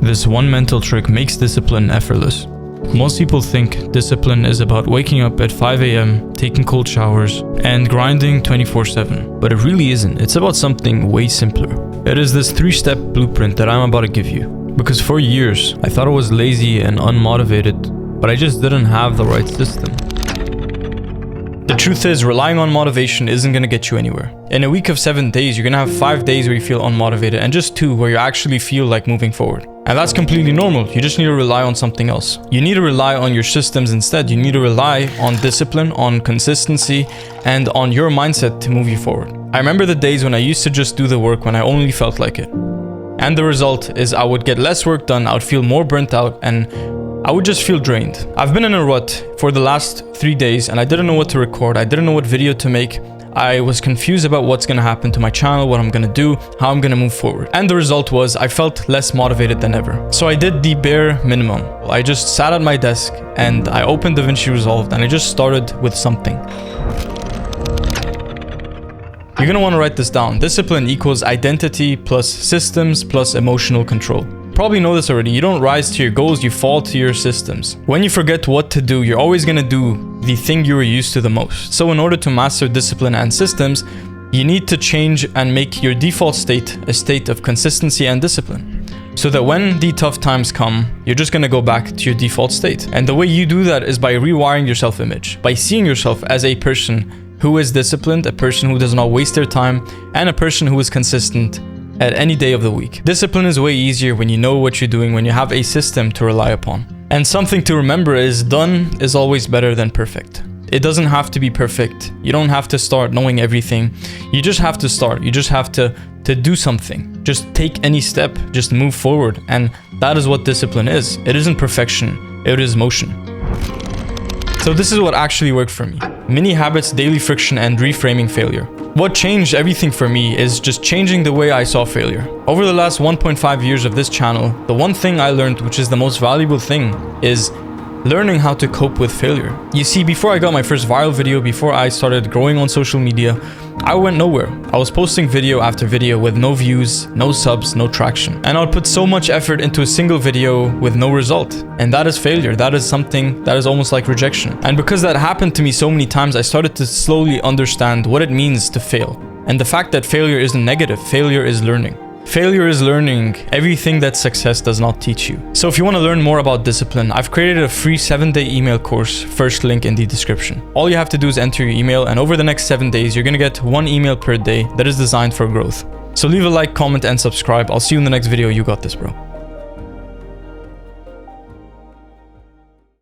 This one mental trick makes discipline effortless. Most people think discipline is about waking up at 5 a.m., taking cold showers, and grinding 24/7. But it really isn't. It's about something way simpler. It is this 3-step blueprint that I'm about to give you. Because for years, I thought I was lazy and unmotivated, but I just didn't have the right system. The truth is, relying on motivation isn't going to get you anywhere. In a week of 7 days, you're going to have 5 days where you feel unmotivated and just 2 where you actually feel like moving forward. And that's completely normal. You just need to rely on something else. You need to rely on your systems instead. You need to rely on discipline, on consistency, and on your mindset to move you forward. I remember the days when I used to just do the work when I only felt like it. And the result is I would get less work done, I would feel more burnt out, and I would just feel drained. I've been in a rut for the last 3 days and I didn't know what to record. I didn't know what video to make. I was confused about what's going to happen to my channel, what I'm going to do, how I'm going to move forward. And the result was I felt less motivated than ever. So I did the bare minimum. I just sat at my desk and I opened DaVinci Resolve and I just started with something. You're going to want to write this down. Discipline equals identity plus systems plus emotional control. Probably know this already. You don't rise to your goals, you fall to your systems. When you forget what to do, you're always going to do the thing you were used to the most. So in order to master discipline and systems, you need to change and make your default state a state of consistency and discipline. So that when the tough times come, you're just going to go back to your default state. And the way you do that is by rewiring your self-image, by seeing yourself as a person who is disciplined, a person who does not waste their time, and a person who is consistent at any day of the week. Discipline is way easier when you know what you're doing, when you have a system to rely upon. And something to remember is done is always better than perfect. It doesn't have to be perfect. You don't have to start knowing everything. You just have to start. You just have to do something. Just take any step, just move forward. And that is what discipline is. It isn't perfection, it is motion. So this is what actually worked for me. Mini habits, daily friction, and reframing failure. What changed everything for me is just changing the way I saw failure. Over the last 1.5 years of this channel, the one thing I learned, which is the most valuable thing, is learning how to cope with failure. You see, before I got my first viral video, before I started growing on social media, I went nowhere. I was posting video after video with no views, no subs, no traction. And I would put so much effort into a single video with no result. And that is failure. That is something that is almost like rejection. And because that happened to me so many times, I started to slowly understand what it means to fail. And the fact that failure isn't negative, failure is learning. Failure is learning everything that success does not teach you. So if you want to learn more about discipline, I've created a free 7-day email course, first link in the description. All you have to do is enter your email, and over the next 7 days, you're going to get 1 email per day that is designed for growth. So leave a like, comment, and subscribe. I'll see you in the next video. You got this, bro.